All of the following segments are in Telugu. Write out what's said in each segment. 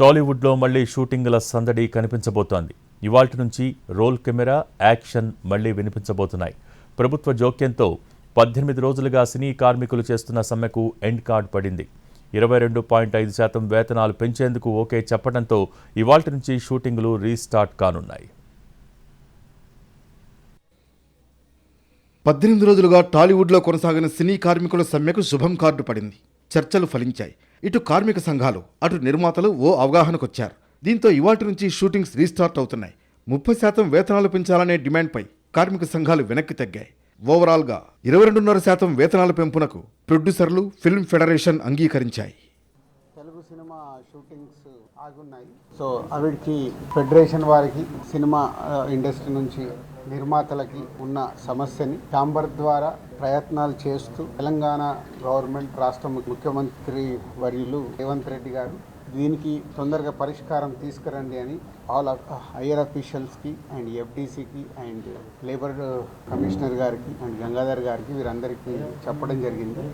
టాలీవుడ్లో మళ్లీ షూటింగుల సందడి కనిపించబోతోంది. ఇవాల్టి నుంచి రోల్ కెమెరా, యాక్షన్ మళ్లీ వినిపించబోతున్నాయి. ప్రభుత్వ జోక్యంతో 18 రోజులుగా సినీ కార్మికులు చేస్తున్న సమ్మెకు ఎండ్ కార్డ్ పడింది. 22.5% వేతనాలు పెంచేందుకు ఓకే చెప్పడంతో ఇవాల్టి నుంచి షూటింగులు రీస్టార్ట్ కానున్నాయి. 18 రోజులుగా టాలీవుడ్లో కొనసాగిన సినీ కార్మికుల సమ్మెకు శుభం కార్డు పడింది. చర్చలు ఫలించాయి. ఇటు కార్మిక సంఘాలు, అటు నిర్మాతలు ఓ అవగాహనకొచ్చారు. దీంతో ఇవాల్టి నుంచి షూటింగ్స్ రీస్టార్ట్ అవుతున్నాయి. 30% వేతనాలు పెంచాలనే డిమాండ్పై కార్మిక సంఘాలు వెనక్కి తగ్గాయి. ఓవరాల్గా 22.5% వేతనాల పెంపునకు ప్రొడ్యూసర్లు, ఫిల్మ్ ఫెడరేషన్ అంగీకరించాయి. తెలుగు సినిమా షూటింగ్స్ ఆగున్నాయి. సో అవిడికి ఫెడరేషన్ వారికి, సినిమా ఇండస్ట్రీ నుంచి నిర్మాతలకి ఉన్న సమస్యని ఛాంబర్ ద్వారా ప్రయత్నాలు చేస్తూ తెలంగాణ గవర్నమెంట్, రాష్ట్ర ముఖ్యమంత్రి వర్యులు రేవంత్ రెడ్డి గారు దీనికి తొందరగా పరిష్కారం తీసుకురండి అని ఆల్ హైయర్ అఫీషియల్స్కి అండ్ ఎఫ్డీసీకి అండ్ లేబర్ కమిషనర్ గారికి అండ్ గంగాధర్ గారికి వీరందరికీ చెప్పడం జరిగింది.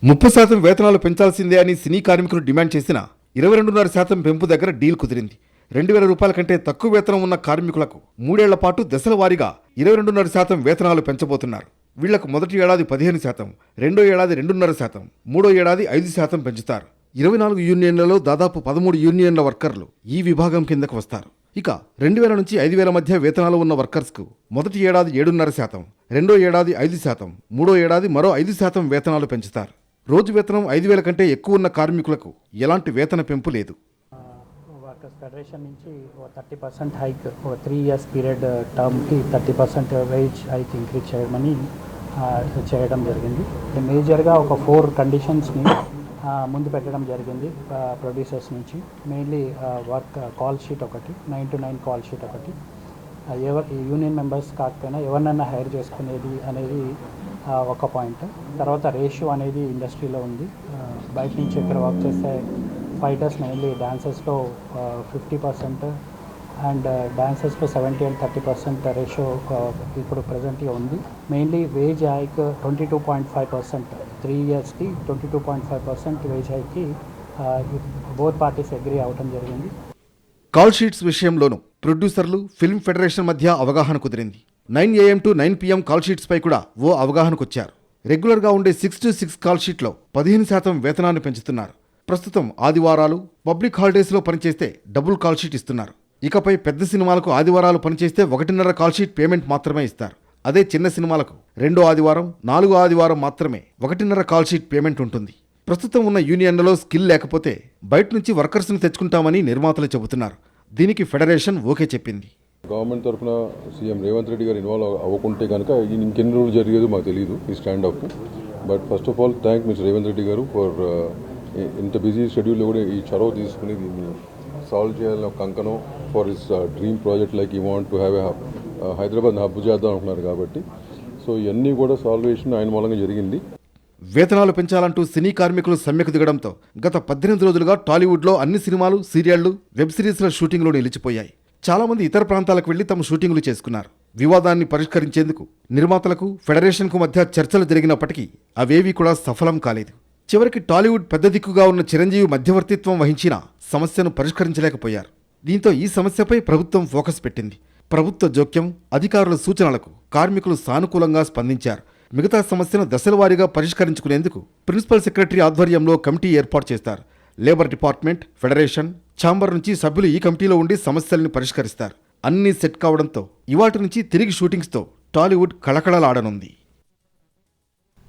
30% వేతనాలు పెంచాల్సిందే అని సినీ కార్మికులు డిమాండ్ చేసిన 22.5% పెంపు దగ్గర డీల్ కుదిరింది. 2,000 రూపాయల కంటే తక్కువ వేతనం ఉన్న కార్మికులకు 3 ఏళ్ల పాటు దశల వారీగా 22.5% వేతనాలు పెంచబోతున్నారు. వీళ్లకు మొదటి ఏడాది 15%, రెండో ఏడాది 2.5%, మూడో ఏడాది 5% పెంచుతారు. 24 యూనియన్లలో దాదాపు 13 యూనియన్ల వర్కర్లు ఈ విభాగం కిందకు వస్తారు. ఇక 2,000 నుంచి 5,000 మధ్య వేతనాలు ఉన్న వర్కర్స్కు మొదటి ఏడాది 7.5%, రెండో ఏడాది 5%, మూడో ఏడాది మరో 5% వేతనాలు పెంచుతారు. రోజు వేతనం 5,000 కంటే ఎక్కువ ఉన్న కార్మికులకు ఎలాంటి వేతన పెంపు లేదు. వర్కర్స్ ఫెడరేషన్ నుంచి 30% హైక్, 3 ఇయర్స్ పీరియడ్ టర్మ్కి 30% వేజ్ హైక్ ఇంక్రీజ్ చేయమని చేయడం జరిగింది. మేజర్గా ఒక 4 కండిషన్స్ని ముందు పెట్టడం జరిగింది ప్రొడ్యూసర్స్ నుంచి. మెయిన్లీ వర్క్ కాల్ షీట్ ఒకటి, 9 to 9 కాల్ షీట్ ఒకటి, యూనియన్ మెంబర్స్ కాకపోయినా ఎవరినైనా హైర్ చేసుకునేది అనేది ఒక పాయింట్. తర్వాత రేషియో అనేది ఇండస్ట్రీలో ఉంది. బయట నుంచి ఇక్కడ వర్క్ చేసే ఫైటర్స్ మెయిన్లీ డాన్సర్స్లో 50% అండ్ డాన్సర్స్లో 70 and 30% రేషియో ఇప్పుడు ప్రజెంట్గా ఉంది. మెయిన్లీ వేజ్ హైక్ 22.5%, 3 ఇయర్స్కి 22.5% వేజ్ హైక్కి బోత్ పార్టీస్ అగ్రీ అవడం జరిగింది. కాల్ షీట్స్ విషయంలోనూ ప్రొడ్యూసర్లు, ఫిల్మ్ ఫెడరేషన్ మధ్య అవగాహన కుదిరింది. 9 AM to 9 PM కాల్ షీట్స్పై కూడా ఓ అవగాహనకొచ్చారు. రెగ్యులర్గా ఉండే 6 to 6 కాల్ షీట్లో 15% వేతనాన్ని పెంచుతున్నారు. ప్రస్తుతం ఆదివారాలు, పబ్లిక్ హాలిడేస్లో పనిచేస్తే డబుల్ కాల్ షీట్ ఇస్తున్నారు. ఇకపై పెద్ద సినిమాలకు ఆదివారాలు పనిచేస్తే 1.5 కాల్ షీట్ పేమెంట్ మాత్రమే ఇస్తారు. అదే చిన్న సినిమాలకు 2వ ఆదివారం, 4వ ఆదివారం మాత్రమే 1.5 కాల్ షీట్ పేమెంట్ ఉంటుంది. ప్రస్తుతం ఉన్న యూనియన్లలో స్కిల్ లేకపోతే బయట నుంచి వర్కర్స్ను తెచ్చుకుంటామని నిర్మాతలు చెబుతున్నారు. దీనికి ఫెడరేషన్ ఓకే చెప్పింది. గవర్నమెంట్ తరఫున సీఎం రేవంత్ రెడ్డి గారు ఇన్వాల్వ్ అవ్వకుంటే కనుక ఇంకెన్ని రోజులు జరిగేదో మాకు తెలియదు ఈ stand up. But first of all thank mister Revanth Reddy గారు ఫర్ ఇంత బిజీ షెడ్యూల్లో కూడా ఈ చొరవ తీసుకుని దీన్ని సాల్వ్ చేయాలని కంకణం for his dream project like you want to have a hub, Hyderabad hub చేద్దాం అనుకున్నారు కాబట్టి సో ఇవన్నీ కూడా సాల్వేషన్ ఆయన మూలంగా జరిగింది. వేతనాలు పెంచాలంటూ సినీ కార్మికులు సమ్మెకు దిగడంతో గత 18 రోజులుగా టాలీవుడ్లో అన్ని సినిమాలు, సీరియళ్లు, వెబ్ సిరీస్ల షూటింగ్లు నిలిచిపోయాయి. చాలామంది ఇతర ప్రాంతాలకు వెళ్లి తమ షూటింగులు చేసుకున్నారు. వివాదాన్ని పరిష్కరించేందుకు నిర్మాతలకు, ఫెడరేషన్కు మధ్య చర్చలు జరిగినప్పటికీ అవేవీ కూడా సఫలం కాలేదు. చివరికి టాలీవుడ్ పెద్ద దిక్కుగా ఉన్న చిరంజీవి మధ్యవర్తిత్వం వహించినా సమస్యను పరిష్కరించలేకపోయారు. దీంతో ఈ సమస్యపై ప్రభుత్వం ఫోకస్ పెట్టింది. ప్రభుత్వ జోక్యం, అధికారుల సూచనలకు కార్మికులు సానుకూలంగా స్పందించారు. మిగతా సమస్యను దశలవారీగా పరిష్కరించుకునేందుకు ప్రిన్సిపల్ సెక్రటరీ ఆధ్వర్యంలో కమిటీ ఏర్పాటు చేస్తారు. లేబర్ డిపార్ట్మెంట్, ఫెడరేషన్, ఛాంబర్ నుంచి సభ్యులు ఈ కమిటీలో ఉండి సమస్యల్ని పరిష్కరిస్తారు. అన్నీ సెట్ కావడంతో ఇవాటి నుంచి తిరిగి షూటింగ్స్తో టాలీవుడ్ కళకళలాడనుంది.